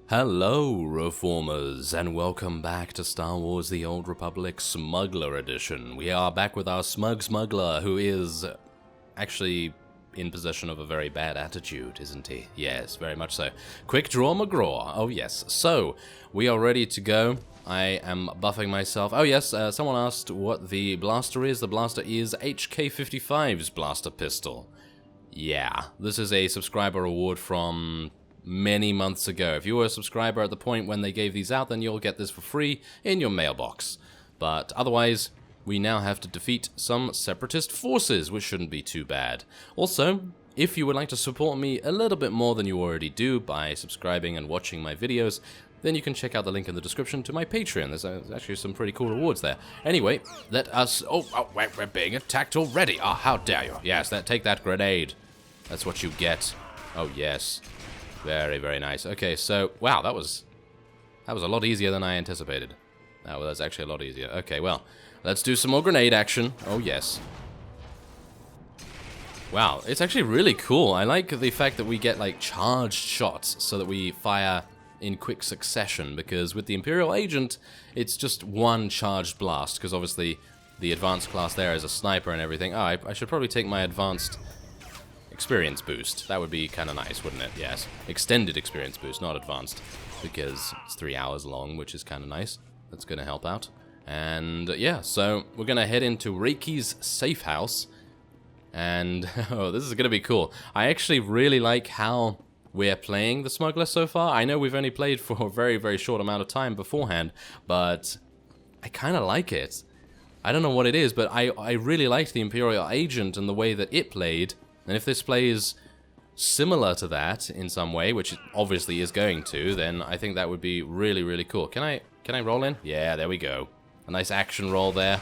Hello, Reformers, and welcome back to Star Wars The Old Republic Smuggler Edition. We are back with our Smuggler, who is actually in possession of a very bad attitude, isn't he? Yes, very much so. Quick Draw McGraw, oh yes. So, we are ready to go. I am buffing myself. Oh yes, someone asked what the blaster is. The blaster is HK55's blaster pistol. Yeah, this is a subscriber award from many months ago. If you were a subscriber at the point when they gave these out, then you'll get this for free in your mailbox. But otherwise, we now have to defeat some separatist forces, which shouldn't be too bad. Also, if you would like to support me a little bit more than you already do by subscribing and watching my videos, then you can check out the link in the description to my Patreon. There's actually some pretty cool rewards there. Anyway, let us... Oh, we're being attacked already. Oh, how dare you. Yes, take that grenade. That's what you get. Oh, yes. Very, very nice. Okay, so, wow, that was a lot easier than I anticipated. That was actually a lot easier. Okay, well, let's do some more grenade action. Oh, yes. Wow, it's actually really cool. I like the fact that we get, like, charged shots so that we fire in quick succession, because with the Imperial agent, it's just one charged blast, because obviously the advanced class there is a sniper and everything. Oh, I should probably take my advanced experience boost. That would be kind of nice, wouldn't it? Yes. Extended experience boost, not advanced, because it's 3 hours long, which is kind of nice. That's going to help out. And yeah, so we're going to head into Reiki's safe house. And oh, this is going to be cool. I actually really like how we're playing the Smuggler so far. I know we've only played for a very, very short amount of time beforehand, but I kind of like it. I don't know what it is, but I really liked the Imperial agent and the way that it played. And if this plays similar to that in some way, which it obviously is going to, then I think that would be really, really cool. Can I roll in? Yeah, there we go. A nice action roll there.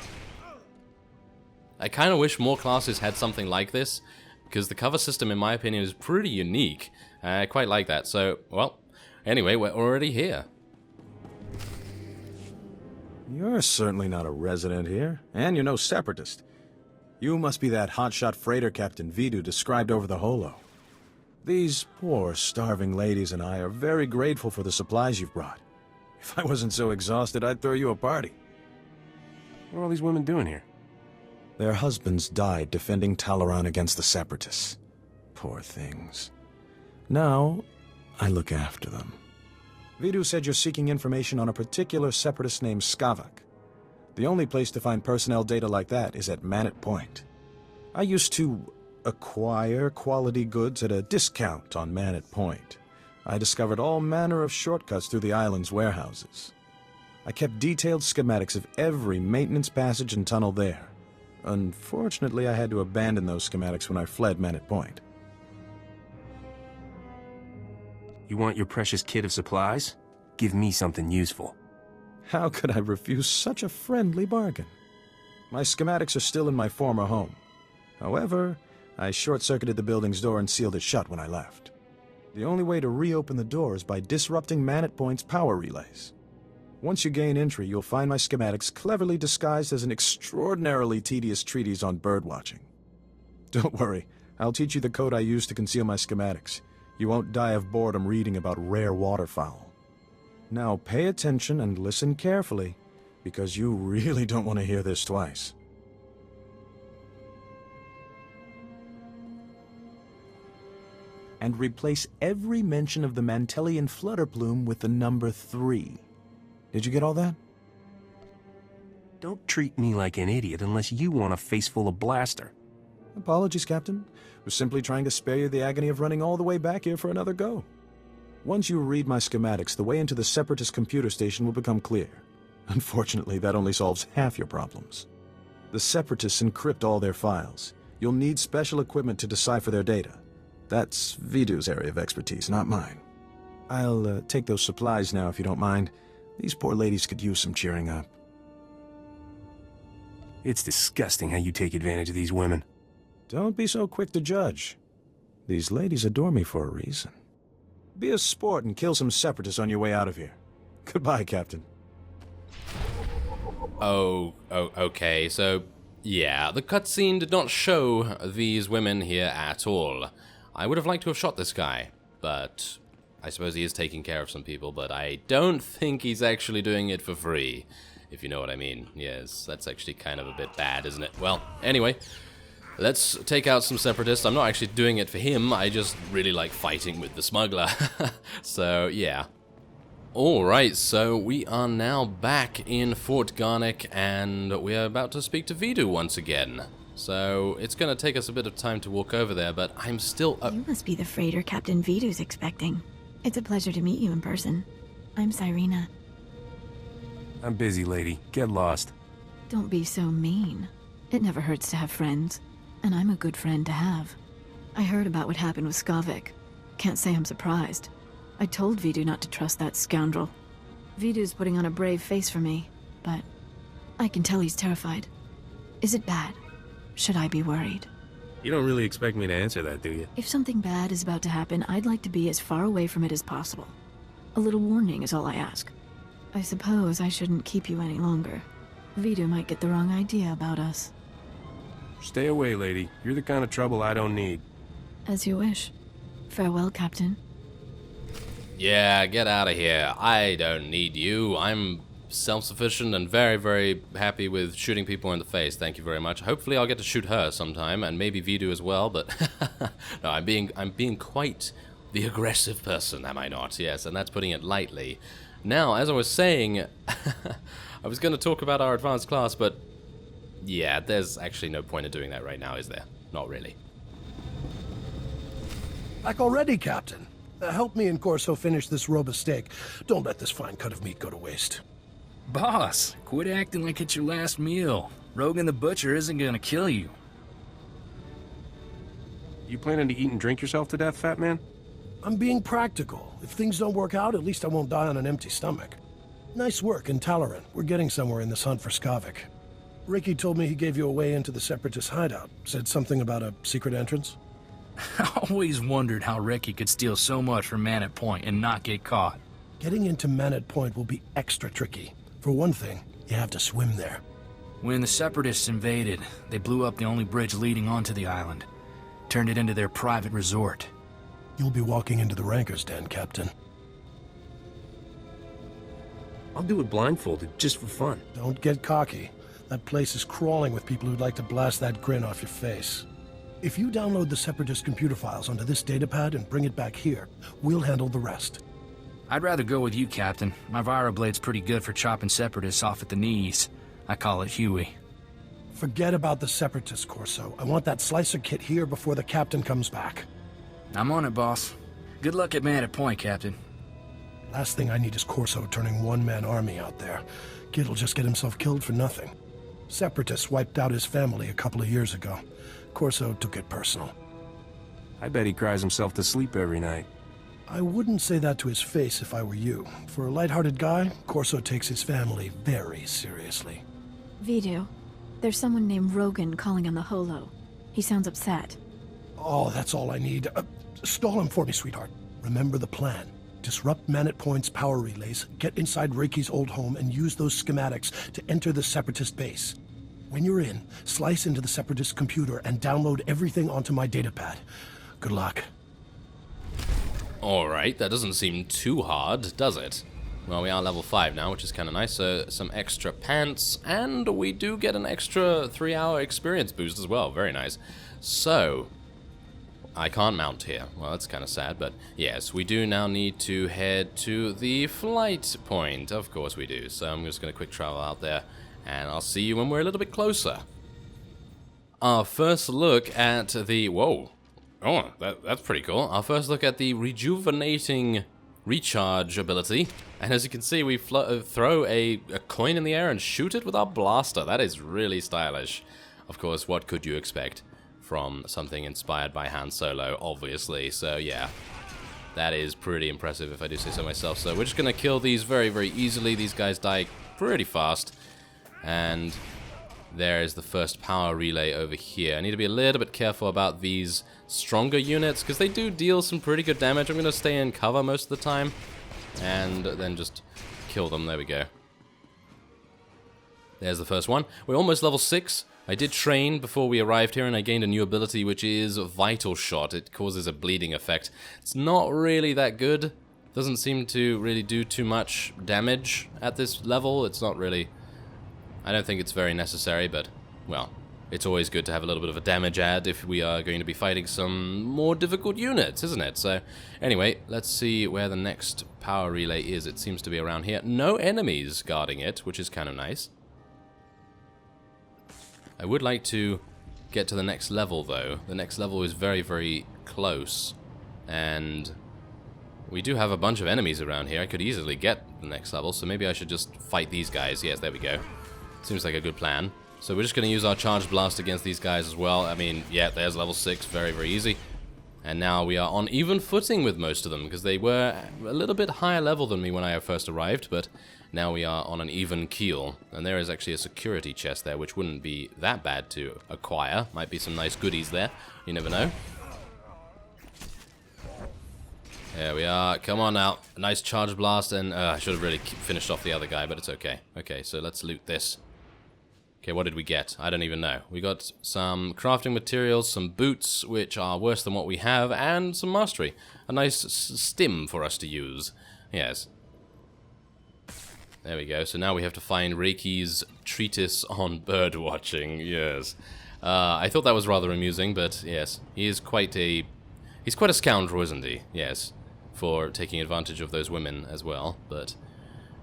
I kind of wish more classes had something like this, because the cover system, in my opinion, is pretty unique. I quite like that. So, well, anyway, we're already here. You're certainly not a resident here, and you're no separatist. You must be that hotshot freighter Captain Vidu described over the holo. These poor, starving ladies and I are very grateful for the supplies you've brought. If I wasn't so exhausted, I'd throw you a party. What are all these women doing here? Their husbands died defending Talaran against the separatists. Poor things. Now, I look after them. Vidu said you're seeking information on a particular separatist named Skavak. The only place to find personnel data like that is at Manat Point. I used to acquire quality goods at a discount on Manat Point. I discovered all manner of shortcuts through the island's warehouses. I kept detailed schematics of every maintenance passage and tunnel there. Unfortunately, I had to abandon those schematics when I fled Manat Point. You want your precious kit of supplies? Give me something useful. How could I refuse such a friendly bargain? My schematics are still in my former home. However, I short-circuited the building's door and sealed it shut when I left. The only way to reopen the door is by disrupting Manat Point's power relays. Once you gain entry, you'll find my schematics cleverly disguised as an extraordinarily tedious treatise on birdwatching. Don't worry, I'll teach you the code I use to conceal my schematics. You won't die of boredom reading about rare waterfowl. Now pay attention and listen carefully, because you really don't want to hear this twice. And replace every mention of the Mantelian flutter plume with the number 3. Did you get all that? Don't treat me like an idiot unless you want a face full of blaster. Apologies, Captain. Was simply trying to spare you the agony of running all the way back here for another go. Once you read my schematics, the way into the Separatist computer station will become clear. Unfortunately, that only solves half your problems. The Separatists encrypt all their files. You'll need special equipment to decipher their data. That's Vidu's area of expertise, not mine. I'll take those supplies now, if you don't mind. These poor ladies could use some cheering up. It's disgusting how you take advantage of these women. Don't be so quick to judge. These ladies adore me for a reason. Be a sport and kill some separatists on your way out of here. Goodbye, Captain. Oh, okay, so yeah, the cutscene did not show these women here at all. I would have liked to have shot this guy, but I suppose he is taking care of some people, but I don't think he's actually doing it for free, if you know what I mean. Yes, that's actually kind of a bit bad, isn't it? Well, anyway, let's take out some separatists. I'm not actually doing it for him, I just really like fighting with the smuggler. So, yeah. Alright, so we are now back in Fort Garnick, and we are about to speak to Vidu once again. So, it's gonna take us a bit of time to walk over there, but I'm still You must be the freighter Captain Vidu's expecting. It's a pleasure to meet you in person. I'm Cyrena. I'm busy, lady. Get lost. Don't be so mean. It never hurts to have friends, and I'm a good friend to have. I heard about what happened with Skavik. Can't say I'm surprised. I told Vidu not to trust that scoundrel. Vidu's putting on a brave face for me, but I can tell he's terrified. Is it bad? Should I be worried? You don't really expect me to answer that, do you? If something bad is about to happen, I'd like to be as far away from it as possible. A little warning is all I ask. I suppose I shouldn't keep you any longer. Vidu might get the wrong idea about us. Stay away, lady. You're the kind of trouble I don't need. As you wish. Farewell, Captain. Yeah, get out of here. I don't need you. I'm self-sufficient and very, very happy with shooting people in the face. Thank you very much. Hopefully I'll get to shoot her sometime, and maybe Vidu as well, but no, I'm being quite the aggressive person, am I not? Yes, and that's putting it lightly. Now, as I was saying, I was going to talk about our advanced class, but yeah, there's actually no point in doing that right now, is there? Not really. Back already, Captain. Help me and Corso finish this robe of steak. Don't let this fine cut of meat go to waste. Boss, quit acting like it's your last meal. Rogan the Butcher isn't gonna kill you. You planning to eat and drink yourself to death, fat man? I'm being practical. If things don't work out, at least I won't die on an empty stomach. Nice work in Talaran. We're getting somewhere in this hunt for Skavik. Reiki told me he gave you a way into the Separatist hideout. Said something about a secret entrance. I always wondered how Reiki could steal so much from Manat Point and not get caught. Getting into Manat Point will be extra tricky. For one thing, you have to swim there. When the Separatists invaded, they blew up the only bridge leading onto the island. Turned it into their private resort. You'll be walking into the Ranker's Den, Captain. I'll do it blindfolded, just for fun. Don't get cocky. That place is crawling with people who'd like to blast that grin off your face. If you download the Separatist computer files onto this datapad and bring it back here, we'll handle the rest. I'd rather go with you, Captain. My Viroblade's pretty good for chopping Separatists off at the knees. I call it Huey. Forget about the Separatists, Corso. I want that slicer kit here before the Captain comes back. I'm on it, boss. Good luck at Manat Point, Captain. Last thing I need is Corso turning one-man army out there. Kid'll just get himself killed for nothing. Separatists wiped out his family a couple of years ago. Corso took it personal. I bet he cries himself to sleep every night. I wouldn't say that to his face if I were you. For a light-hearted guy, Corso takes his family very seriously. Vidu, there's someone named Rogan calling on the holo. He sounds upset. Oh, that's all I need. Stall him for me, sweetheart. Remember the plan. Disrupt Manat Point's power relays, get inside Reiki's old home, and use those schematics to enter the Separatist base. When you're in, slice into the Separatist computer and download everything onto my datapad. Good luck. Alright, that doesn't seem too hard, does it? Well, we are level 5 now, which is kind of nice, so some extra pants, and we do get an extra 3-hour experience boost as well, very nice. So, I can't mount here. Well, that's kind of sad, but yes, we do now need to head to the flight point. Of course we do, so I'm just going to quick travel out there, and I'll see you when we're a little bit closer. Our first look at the... Whoa. Oh, that's pretty cool. Our first look at the rejuvenating recharge ability. And as you can see, we throw a coin in the air and shoot it with our blaster. That is really stylish. Of course, what could you expect from something inspired by Han Solo, obviously. So yeah, that is pretty impressive if I do say so myself. So we're just going to kill these very, very easily. These guys die pretty fast. And there is the first power relay over here. I need to be a little bit careful about these stronger units, because they do deal some pretty good damage. I'm going to stay in cover most of the time, and then just kill them. There we go. There's the first one. We're almost level 6. I did train before we arrived here, and I gained a new ability, which is Vital Shot. It causes a bleeding effect. It's not really that good, Doesn't seem to really do too much damage at this level. It's not really... I don't think it's very necessary, but, well, it's always good to have a little bit of a damage add if we are going to be fighting some more difficult units, isn't it? So, anyway, let's see where the next power relay is. It seems to be around here. No enemies guarding it, which is kind of nice. I would like to get to the next level, though. The next level is very, very close, and we do have a bunch of enemies around here. I could easily get the next level, so maybe I should just fight these guys. Yes, there we go. Seems like a good plan. So we're just going to use our charge blast against these guys as well. I mean, yeah, there's level 6, very, very easy. And now we are on even footing with most of them, because they were a little bit higher level than me when I first arrived, but now we are on an even keel. And there is actually a security chest there, which wouldn't be that bad to acquire. Might be some nice goodies there. You never know. There we are. Come on now. A nice charge blast, and I should have really finished off the other guy, but it's okay. Okay, so let's loot this. Okay, what did we get? I don't even know. We got some crafting materials, some boots, which are worse than what we have, and some mastery. A nice stim for us to use. Yes. There we go. So now we have to find Reiki's treatise on bird watching. Yes. I thought that was rather amusing, but yes. He's quite a scoundrel, isn't he? Yes. For taking advantage of those women as well. But,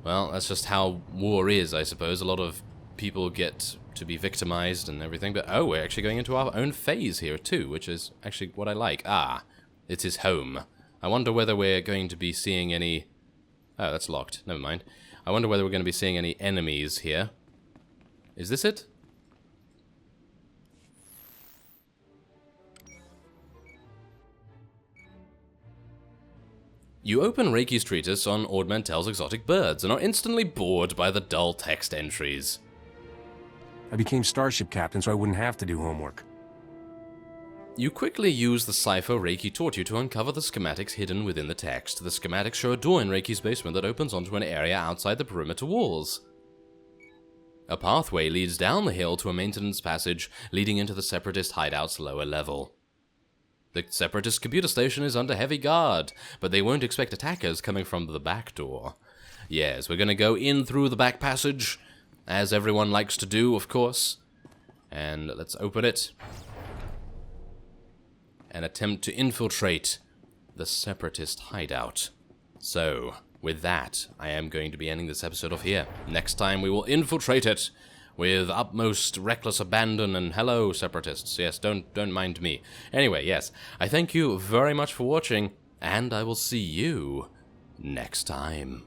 well, that's just how war is, I suppose. A lot of people get to be victimized and everything, but oh, we're actually going into our own phase here too, which is actually what I like. Ah, it's his home. I wonder whether we're going to be seeing any... Oh, that's locked. Never mind. I wonder whether we're going to be seeing any enemies here. Is this it? You open Reiki's treatise on Ord Mantell's exotic birds and are instantly bored by the dull text entries. I became starship captain so I wouldn't have to do homework. You quickly use the cipher Reiki taught you to uncover the schematics hidden within the text. The schematics show a door in Reiki's basement that opens onto an area outside the perimeter walls. A pathway leads down the hill to a maintenance passage leading into the Separatist hideout's lower level. The Separatist computer station is under heavy guard, but they won't expect attackers coming from the back door. Yes, we're gonna go in through the back passage, as everyone likes to do, of course. And let's open it. And attempt to infiltrate the Separatist hideout. So, with that, I am going to be ending this episode off here. Next time we will infiltrate it with utmost reckless abandon, and hello, Separatists. Yes, don't mind me. Anyway, yes, I thank you very much for watching, and I will see you next time.